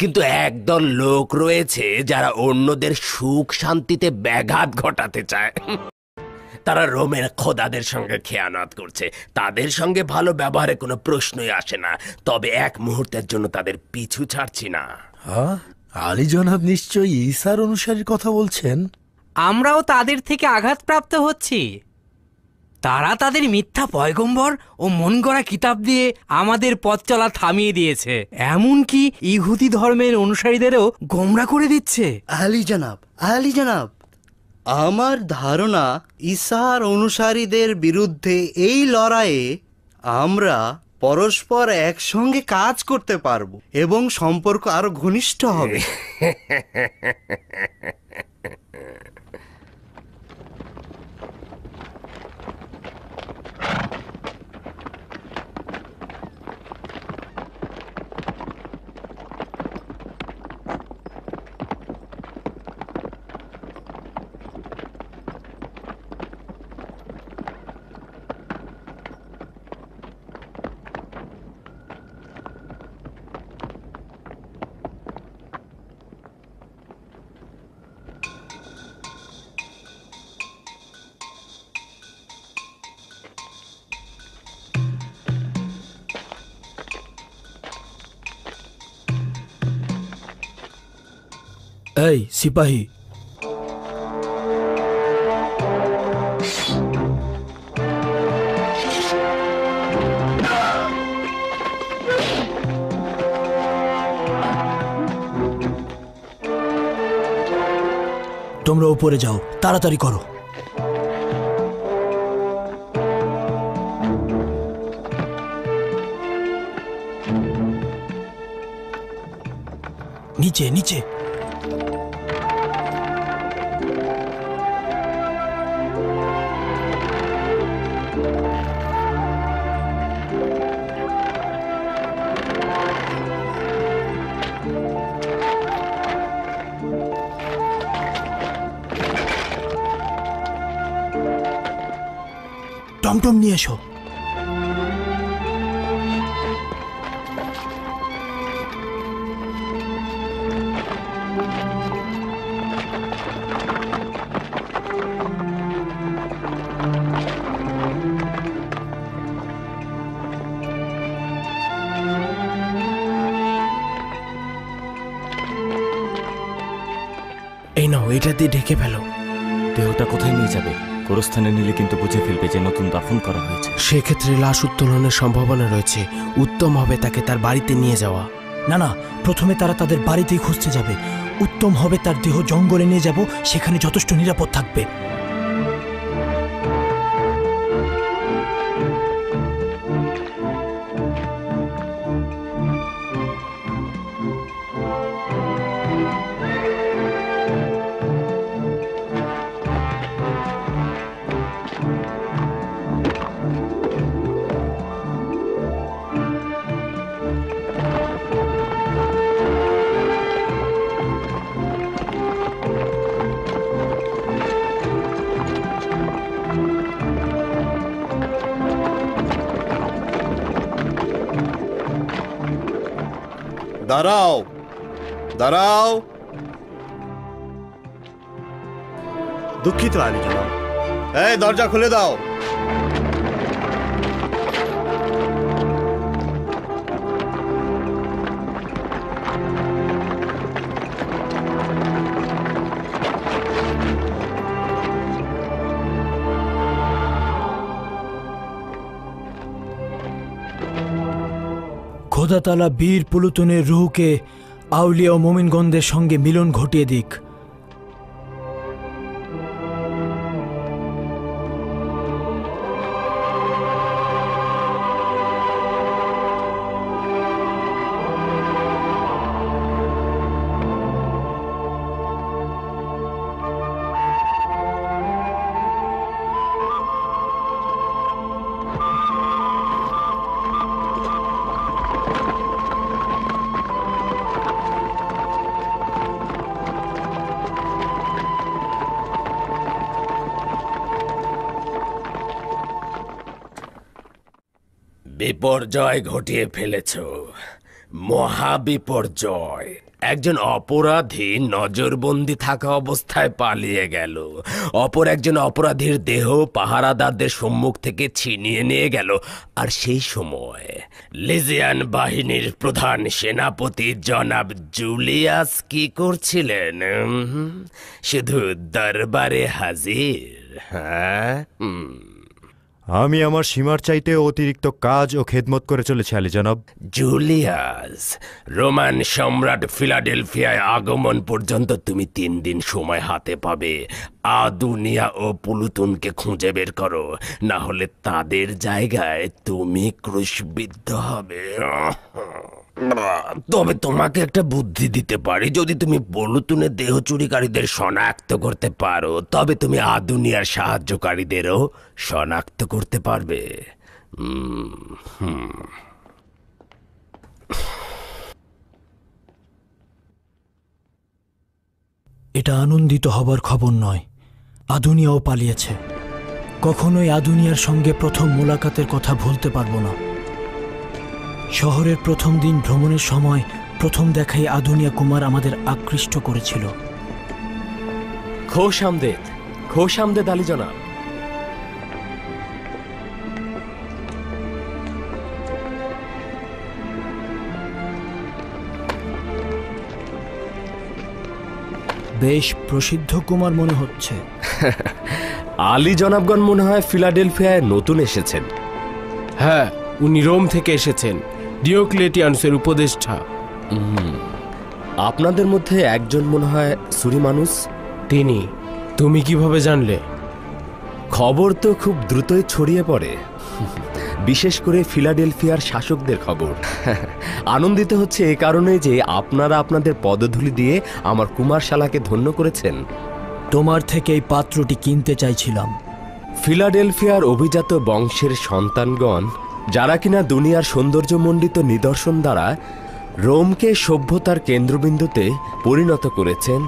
কিন্তু একদল লোক রয়েছে যারা অন্যদের সুখ শান্তিতে ব্যাঘাত ঘটাতে চায়। তারা রোমের খোদাদের সঙ্গে খেয়ানত করছে। তাদের সঙ্গে ভালো ব্যবহারে কোনো প্রশ্নই আসে না, তবে এক মুহূর্তের জন্য তাদের পিছু ছাড়ছি না। হ্যাঁ, আলী জনাব নিশ্চয়ই ঈসার অনুসারীর কথা বলছেন। আমরাও তাদের থেকে আঘাতপ্রাপ্ত হচ্ছি। তারা তাদের মিথ্যা পয়গম্বর ও মন গড়া কিতাব দিয়ে আমাদের পথ চলা থামিয়ে দিয়েছে, এমনকি ইহুদি ধর্মের অনুসারীদেরও গোমরা করে দিচ্ছে। আলী জনাব, আমার ধারণা ঈসার অনুসারীদের বিরুদ্ধে এই লড়াইয়ে আমরা পরস্পর একসঙ্গে কাজ করতে পারবো এবং সম্পর্ক আরো ঘনিষ্ঠ হবে। এই সিপাহী, তোমরা উপরে যাও, তাড়াতাড়ি করো। নিচে নিচে। টমটম নিয়ে এসো। এই নাও, এটা দিয়ে ঢেকে ফেলো। দেহটা কোথায় নিয়ে যাবে? গোরস্থানে নিলে কিন্তু বুঝে ফেলবে যে নতুন দাফন করা হয়েছে। সেক্ষেত্রে লাশ উত্তোলনের সম্ভাবনা রয়েছে। উত্তম হবে তাকে তার বাড়িতে নিয়ে যাওয়া। না না, প্রথমে তারা তাদের বাড়িতেই খুঁজতে যাবে। উত্তম হবে তার দেহ জঙ্গলে নিয়ে যাব, সেখানে যথেষ্ট নিরাপদ থাকবে। দাঁড়াও দাঁড়াও। দুঃখিত আলী জনাব, এই দরজা খুলে দাও। খোদা তাআলা বীর পুলুতনের রুহকে আউলিয়া ও মুমিনগণদের সঙ্গে মিলন ঘটিয়ে দিক। বিপর্যয় ঘটিয়ে ফেলেছ। মহাবিপর্যয়। একজন অপরাধী নজরবন্দি থাকা অবস্থায় পালিয়ে গেল। অপর একজন অপরাধীর দেহ পাহারাদারদের সম্মুখ থেকে ছিনিয়ে নিয়ে গেল। আর সেই সময় লিজিয়ান বাহিনীর প্রধান সেনাপতি জনাব জুলিয়াস কি করছিলেন? শুধু দরবারে হাজির। হ্যাঁ, আমি আমার সীমার চাইতে অতিরিক্ত কাজ ও খেদমত করে চলেছি আলী জনাব। জুলিয়াস, রোমান সম্রাট ফিলাডেলফিয়ায় আগমন পর্যন্ত তুমি 3 দিন সময় হাতে পাবে। আদুনিয়া ও পুলুতুনকে খুঁজে বের করো, না হলে তাদের জায়গায় তুমি ক্রুশবিদ্ধ হবে। তবে তোমাকে একটা বুদ্ধি দিতে পারি, যদি তুমি পুলুতুনের দেহ চুরিকারীদের শনাক্ত করতে পারো, তবে তুমি আদুনিয়ার সাহায্যকারীদেরও শনাক্ত করতে পারবে। এটা আনন্দিত হবার খবর নয়। আদুনিয়াও পালিয়েছে। কখনোই আদুনিয়ার সঙ্গে প্রথম মোলাকাতের কথা ভুলতে পারবো না। শহরের প্রথম দিন ভ্রমণের সময় প্রথম দেখাই আদুনিয়া কুমার আমাদের আকৃষ্ট করেছিল। খোশ আমদেদ, খোশ আমদেদ আলী জনাব। বেশ প্রসিদ্ধ কুমার মনে হচ্ছে। আলী জনাবগণ মনে হয় ফিলাডেলফিয়ায় নতুন এসেছেন। হ্যাঁ, উনি রোম থেকে এসেছেন, ডিওক্লেটিয়ানসের উপদেষ্টা। আপনাদের মধ্যে একজন মনে হয় সুরিমানুস। তিনি। তুমি কিভাবে জানলে? খবর তো খুব দ্রুতই ছড়িয়ে পড়ে, বিশেষ করে ফিলাডেলফিয়ার শাসকদের খবর। আনন্দিত হচ্ছে এ কারণে যে আপনারা আপনাদের পদধূলি দিয়ে আমার কুমারশালাকে ধন্য করেছেন। তোমার থেকে এই পাত্রটি কিনতে চাইছিলাম। ফিলাডেলফিয়ার অভিজাত বংশের সন্তানগণ, যারা কিনা দুনিয়ার সৌন্দর্যমণ্ডিত নিদর্শন দ্বারা রোমকে সভ্যতার কেন্দ্রবিন্দুতে পরিণত করেছেন,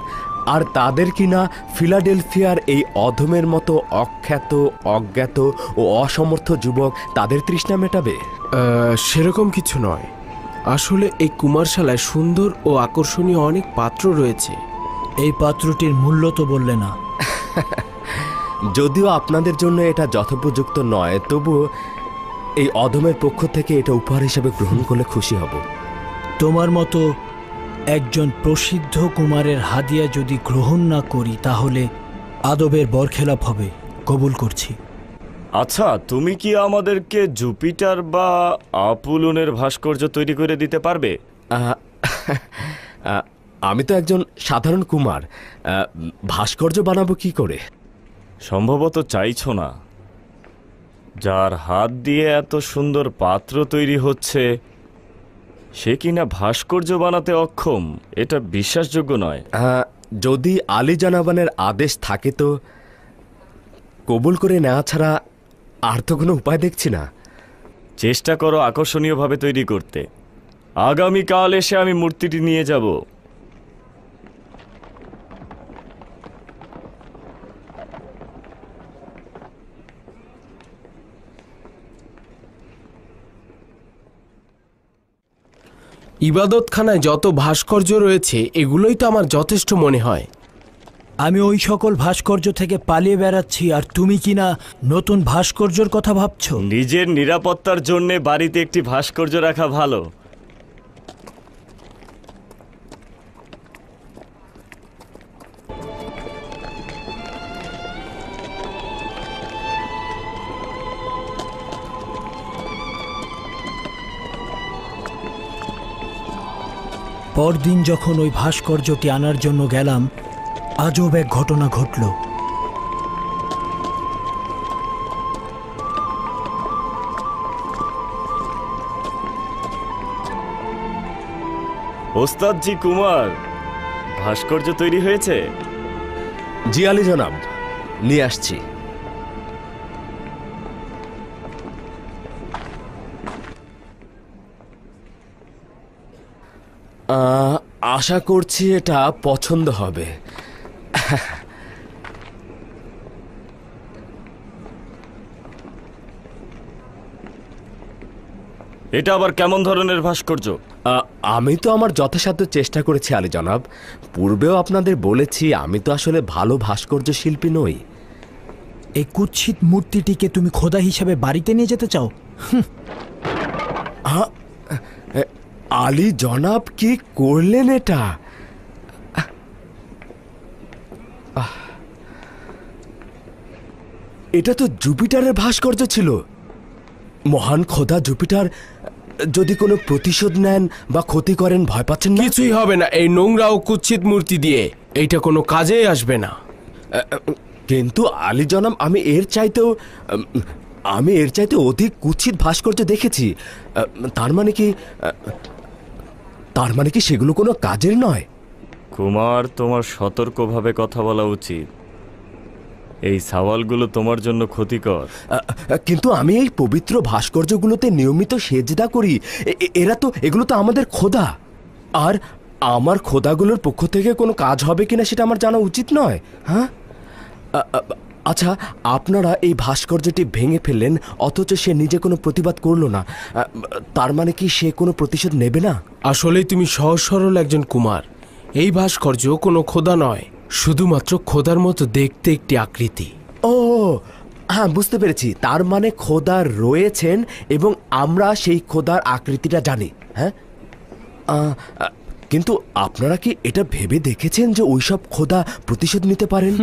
আর তাদের কিনা ফিলাডেলফিয়ার এই অধমের মতো অখ্যাত, অজ্ঞাত ও অসমর্থ যুবক তাদের তৃষ্ণা মেটাবে। সেরকম কিছু নয়। আসলে এই কুমারশালায় সুন্দর ও আকর্ষণীয় অনেক পাত্র রয়েছে। এই পাত্রটির মূল্য তো বললে না। যদিও আপনাদের জন্য এটা যথোপযুক্ত নয়, তবুও এই অধমের পক্ষ থেকে এটা উপহার হিসেবে গ্রহণ করলে খুশি হব। তোমার মতো একজন প্রসিদ্ধ কুমারের হাদিয়া যদি গ্রহণ না করি, তাহলে আদবের বরখেলাপ হবে। কবুল করছি। আচ্ছা, তুমি কি আমাদেরকে জুপিটার বা আপুলনের ভাস্কর্য তৈরি করে দিতে পারবে? আমি তো একজন সাধারণ কুমার, ভাস্কর্য বানাবো কি করে? সম্ভবত চাইছো না। যার হাত দিয়ে এত সুন্দর পাত্র তৈরি হচ্ছে, সে কিনা ভাস্কর্য বানাতে অক্ষম, এটা বিশ্বাসযোগ্য নয়। যদি আলী জানাবানের আদেশ থাকে তো কবুল করে নেওয়া ছাড়া আর তো কোনো উপায় দেখছি না। চেষ্টা করো আকর্ষণীয়ভাবে তৈরি করতে। আগামীকাল এসে আমি মূর্তিটি নিয়ে যাব। ইবাদতখানায় যত ভাস্কর্য রয়েছে, এগুলোই তো আমার যথেষ্ট মনে হয়। আমি ওই সকল ভাস্কর্য থেকে পালিয়ে বেড়াচ্ছি, আর তুমি কিনা নতুন ভাস্কর্যর কথা ভাবছো? নিজের নিরাপত্তার জন্য বাড়িতে একটি ভাস্কর্য রাখা ভালো। পরদিন যখন ওই ভাস্কর্যটি আনার জন্য গেলাম, আজব এক ঘটনা ঘটল। ওস্তাদজি কুমার, ভাস্কর্য তৈরি হয়েছে? জি আলী জনাব, নিয়ে আসছি। আশা করছি এটা পছন্দ হবে। এটা আবার কেমন ধরনের ভাস্কর্য? আমি তো আমার যথাসাধ্য চেষ্টা করেছি আলী জনাব। পূর্বেও আপনাদের বলেছি আমি তো আসলে ভালো ভাস্কর্য শিল্পী নই। এই কুৎসিত মূর্তিটিকে তুমি খোদা হিসাবে বাড়িতে নিয়ে যেতে চাও? আলী জনাব কি করলেন এটা? এটা তো জুপিটারের ভাস্কর্য ছিল। মহান খোদা জুপিটার যদি কোনো প্রতিশোধ নেন বা ক্ষতি করেন ভয় পাচ্ছেন না? কিছুই হবে না এই নোংরা ও কুৎসিত মূর্তি দিয়ে, এইটা কোনো কাজেই আসবে না। কিন্তু আলী জনাব আমি এর চাইতে অধিক কুৎসিত ভাস্কর্য দেখেছি। তার মানে কি সেগুলো কোনো কাজের নয়? কুমার, তোমার সতর্কভাবে কথা বলা উচিত। এই সওয়ালগুলো তোমার জন্য ক্ষতিকর। কিন্তু আমি এই পবিত্র ভাস্কর্যগুলোতে নিয়মিত সেজদা করি। এগুলো তো আমাদের খোদা। আর আমার খোদাগুলোর পক্ষ থেকে কোনো কাজ হবে কিনা সেটা আমার জানা উচিত নয়। হ্যাঁ, আচ্ছা, আপনারা এই ভাস্কর্যটি ভেঙে ফেললেন অথচ সে নিজে কোনো প্রতিবাদ করলো না। তার মানে কি সে কোনো প্রতিশোধ নেবে না? আসলেই তুমি সহজ সরল একজন কুমার। এই ভাস্কর্য কোনো খোদা নয়, শুধুমাত্র খোদার মতো দেখতে একটি আকৃতি। ও হ্যাঁ, বুঝতে পেরেছি। তার মানে খোদা রয়েছেন এবং আমরা সেই খোদার আকৃতিটা জানি। হ্যাঁ, কিন্তু আপনারা কি এটা ভেবে দেখেছেন যে ওইসব খোদা প্রতিশোধ নিতে পারেন?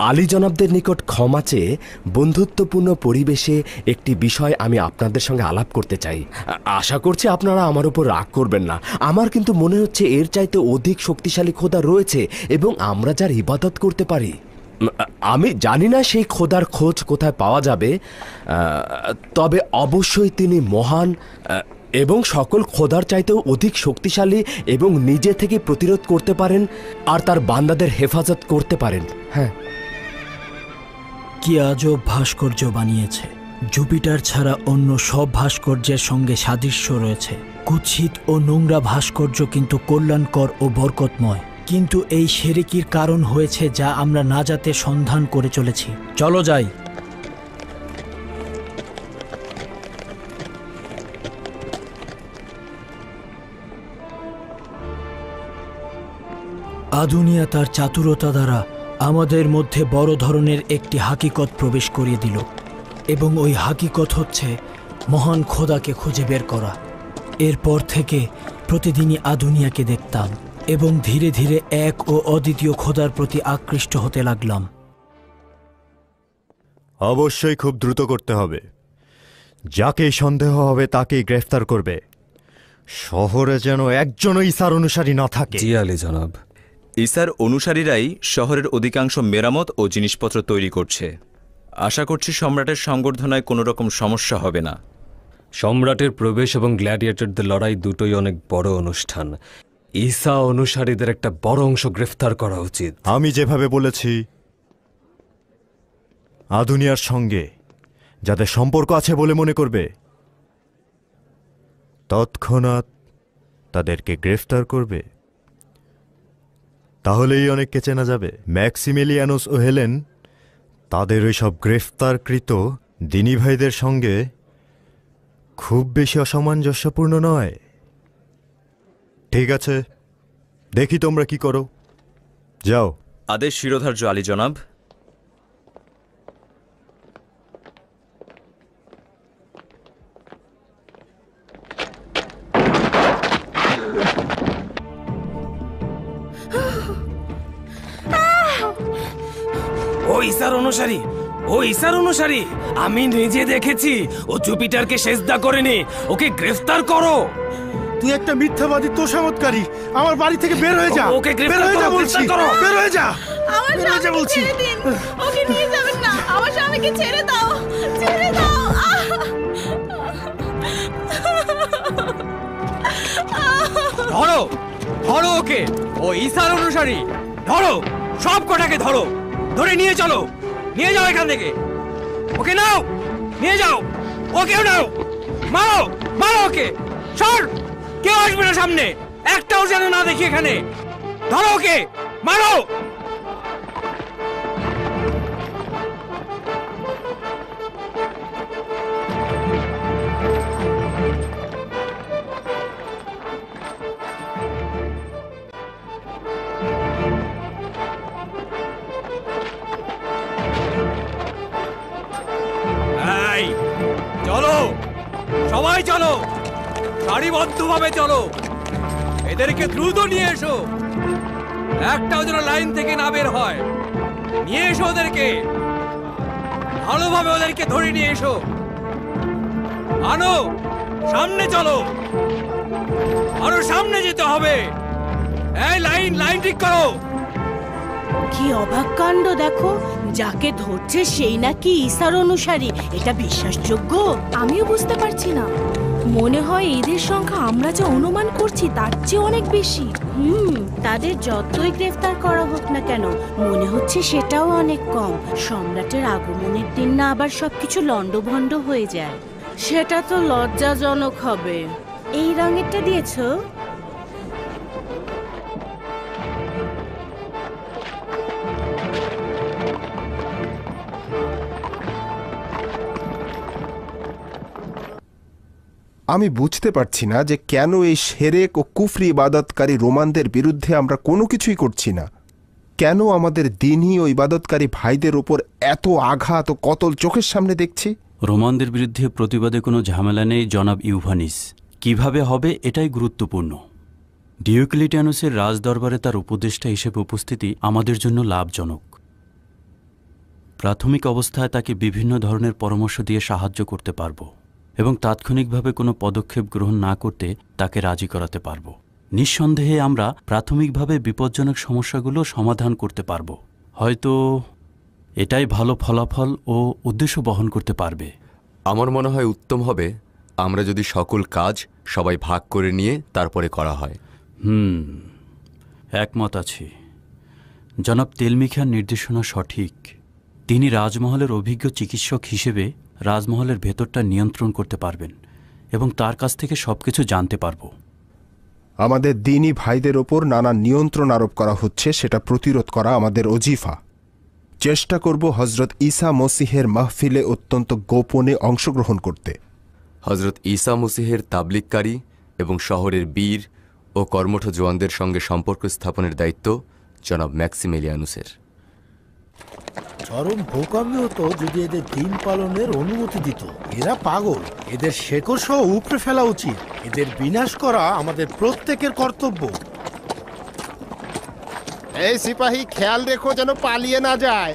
আলী জনাবদের নিকট ক্ষমা চেয়ে বন্ধুত্বপূর্ণ পরিবেশে একটি বিষয় আমি আপনাদের সঙ্গে আলাপ করতে চাই। আশা করছি আপনারা আমার উপর রাগ করবেন না। আমার কিন্তু মনে হচ্ছে এর চাইতে অধিক শক্তিশালী খোদা রয়েছে এবং আমরা যার ইবাদত করতে পারি। আমি জানি না সেই খোদার খোঁজ কোথায় পাওয়া যাবে, তবে অবশ্যই তিনি মহান এবং সকল খোদার চাইতেও অধিক শক্তিশালী এবং নিজে থেকে প্রতিরোধ করতে পারেন আর তার বান্দাদের হেফাজত করতে পারেন। হ্যাঁ, কি আজব ভাস্কর্য বানিয়েছে! জুপিটার ছাড়া অন্য সব ভাস্কর্যের সঙ্গে সাদৃশ্য রয়েছে। কুৎসিত ও নোংরা ভাস্কর্য কিন্তু কল্যাণকর ও বরকতময়। কিন্তু এই শিরকির কারণ হয়েছে যা আমরা নাজাতের সন্ধান করে চলেছি। চলো যাই। আদুনিয়া তার চাতুরতা দ্বারা আমাদের মধ্যে বড় ধরনের একটি হাকিকত প্রবেশ করিয়ে দিল এবং ওই হাকিকত হচ্ছে মহান খোদাকে খুঁজে বের করা। এরপর থেকে প্রতিদিনই আদুনিয়াকে দেখতাম এবং ধীরে ধীরে এক ও অদ্বিতীয় খোদার প্রতি আকৃষ্ট হতে লাগলাম। অবশ্যই খুব দ্রুত করতে হবে। যাকেই সন্দেহ হবে তাকেই গ্রেফতার করবে। শহরে যেন একজনও ঈসার অনুসারী না থাকে। জি আলী জনাব। ঈসার অনুসারীরাই শহরের অধিকাংশ মেরামত ও জিনিসপত্র তৈরি করছে। আশা করছি সম্রাটের সংবর্ধনায় কোনো রকম সমস্যা হবে না। সম্রাটের প্রবেশ এবং গ্ল্যাডিয়েটরদের লড়াই দুটোই অনেক বড় অনুষ্ঠান। ঈসা অনুসারীদের একটা বড় অংশ গ্রেফতার করা উচিত। আমি যেভাবে বলেছি, আদুনিয়ার সঙ্গে যাদের সম্পর্ক আছে বলে মনে করবে তৎক্ষণাৎ তাদেরকে গ্রেফতার করবে। তাহলেই অনেককে চেনা যাবে। ম্যাক্সিমিলিয়ানুস ও হেলেন তাদের ওই সব গ্রেফতারকৃত দিনী ভাইদের সঙ্গে খুব বেশি অসামঞ্জস্যপূর্ণ নয়। ঠিক আছে, দেখি তোমরা কি করো। যাও। আদেশ শিরোধার্য আলী জনাব। ও ঈসার অনুসারী, ও ঈসার অনুসারী, আমি নিজে দেখেছি ও জুপিটারকে সেজদা করেনি। ওকে গ্রেফতার করো। তুই একটা মিথ্যাবাদী তোষামতকারী। আমার বাড়ি থেকে বের হয়ে যা। ওকে বের হয়ে যা বলছি। বের হয়ে যা। আমার স্বামীকে ছেড়ে দিন। ওকে নিয়ে যাবেন না। আমার স্বামীকে ছেড়ে দাও। ছেড়ে দাও। ধরো, ধরো ওকে। ও ঈসার অনুসারী। ধরো, সব কটাকে ধরো। ধরে নিয়ে চলো। নিয়ে যাও এখান থেকে। ওকে নাও, নিয়ে যাও। ওকেও নাও। মারো, মারো ওকে। সর, কেউ আসবে না সামনে। একটাও যেন না দেখি এখানে। ধরো ওকে, মারো। সারিবদ্ধভাবে চলো, এদেরকে দ্রুত নিয়ে এসো, একটাও যেন লাইন থেকে না বের হয়। নিয়ে এসো ওদেরকে, ভালোভাবে ওদেরকে ধরে নিয়ে এসো। আনো, সামনে চলো, আরো সামনে যেতে হবে। এই লাইন লাইন ঠিক করো। কি অবাক কাণ্ড দেখো, যাকে ধরছে সেই নাকি ঈসার অনুসারী। এটা বিশ্বাসযোগ্য? আমিও বুঝতে পারছি না। মনে হয় এদের সংখ্যা আমরা যে অনুমান করছি তার চেয়ে অনেক বেশি। তাদের যতই গ্রেফতার করা হোক না কেন, মনে হচ্ছে সেটাও অনেক কম। সম্রাটের আগমনের দিন না আবার সবকিছু লন্ডভন্ড হয়ে যায়, সেটা তো লজ্জাজনক হবে। এই রঙেরটা দিয়েছো? আমি বুঝতে পারছি না যে কেন এই শেরেক ও কুফরি ইবাদতকারী রোমানদের বিরুদ্ধে আমরা কোনো কিছুই করছি না। কেন আমাদের দিনই ও ইবাদতকারী ভাইদের ওপর এত আঘাত ও কতল চোখের সামনে দেখছি? রোমানদের বিরুদ্ধে প্রতিবাদে কোনো ঝামেলা নেই জনাব ইউভানিস। কিভাবে হবে এটাই গুরুত্বপূর্ণ। ডিওক্লিটিয়ানুসের রাজদরবারে তার উপদেষ্টা হিসেবে উপস্থিতি আমাদের জন্য লাভজনক। প্রাথমিক অবস্থায় তাকে বিভিন্ন ধরনের পরামর্শ দিয়ে সাহায্য করতে পারব এবং তাৎক্ষণিকভাবে কোনো পদক্ষেপ গ্রহণ না করতে তাকে রাজি করাতে পারব। নিঃসন্দেহে আমরা প্রাথমিকভাবে বিপজ্জনক সমস্যাগুলো সমাধান করতে পারব। হয়তো এটাই ভালো ফলাফল ও উদ্দেশ্য বহন করতে পারবে। আমার মনে হয় উত্তম হবে আমরা যদি সকল কাজ সবাই ভাগ করে নিয়ে তারপরে করা হয়। একমত আছি। জনাব তেলমিখার নির্দেশনা সঠিক। তিনি রাজমহলের অভিজ্ঞ চিকিৎসক হিসেবে রাজমহলের ভেতরটা নিয়ন্ত্রণ করতে পারবেন এবং তার কাছ থেকে সবকিছু জানতে পারব। আমাদের দিনই ভাইদের ওপর নানা নিয়ন্ত্রণ আরোপ করা হচ্ছে, সেটা প্রতিরোধ করা আমাদের ওজিফা। চেষ্টা করব হজরত ঈসা মসিহের মাহফিলে অত্যন্ত গোপনে অংশগ্রহণ করতে। হজরত ঈসা মসিহের তাবলিগকারী এবং শহরের বীর ও কর্মঠ জওয়ানদের সঙ্গে সম্পর্ক স্থাপনের দায়িত্ব জনাব ম্যাক্সিমিলিয়ানুসের। চরম বোকামি হতো যদি এদের দিন পালনের অনুমতি দিত। এরা পাগল, এদের শেকড় সহ উপড়ে ফেলা উচিত। এদের বিনাশ করা আমাদের প্রত্যেকের কর্তব্য। এই সিপাহী, খেয়াল রেখো যেন পালিয়ে না যায়।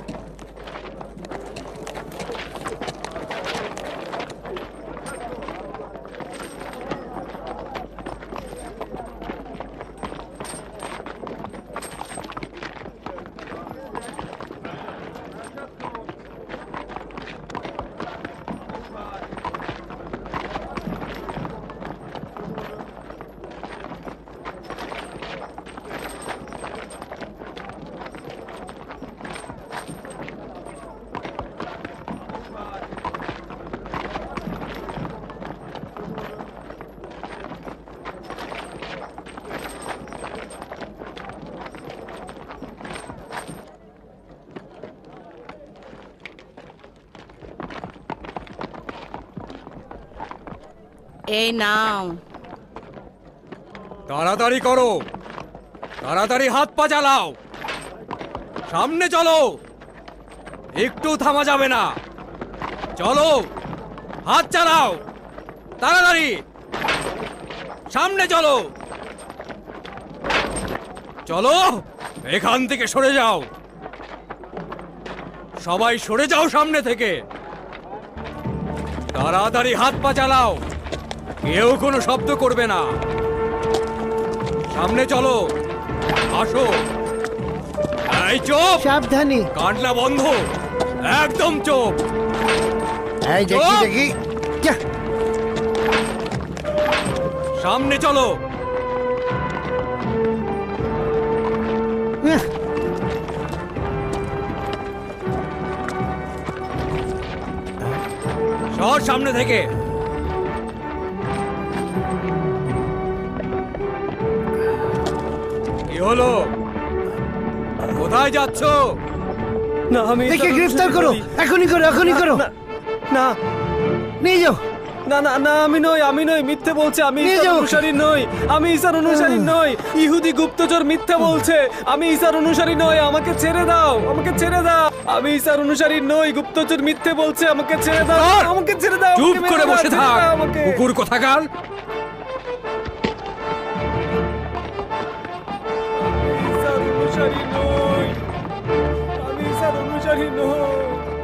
এই নাও। তাড়াতাড়ি করো, তাড়াতাড়ি হাত পা চালাও, সামনে চলো, একটু থামা যাবে না। চলো, হাত চালাও, তাড়াতাড়ি সামনে চলো। চলো, এখান থেকে সরে যাও, সবাই সরে যাও সামনে থেকে। তাড়াতাড়ি হাত পা চালাও, কেউ কোনো শব্দ করবে না। সামনে চলো, আসো। এই চুপ, সাবধানে, কান্না বন্ধ, একদম চুপ। এই দেখি দেখি, সামনে চলো। সর সামনে থেকে। কি হলো, কোথায় যাচ্ছ? না, আমি দেখে গ্রেফতার করো, এখনই করো, এখনই করো। না, নিয়ে যাও। না না না, আমি নই, আমি নই, মিথ্যে বলছে। আমি ঈসার অনুসারী নই, আমি ঈসার অনুসারী নই। ইহুদি গুপ্তচর মিথ্যে বলছে। আমি ঈসার অনুসারী নই, আমাকে ছেড়ে দাও, আমাকে ছেড়ে দাও। আমি ঈসার অনুসারী নই, গুপ্তচর মিথ্যে বলছে, আমাকে ছেড়ে দাও, আমাকে ছেড়ে দাও। চুপ করে বসে থাক, কুকুর কোথাকার। ঈসার অনুসারী নই, আমি ঈসার অনুসারী নই।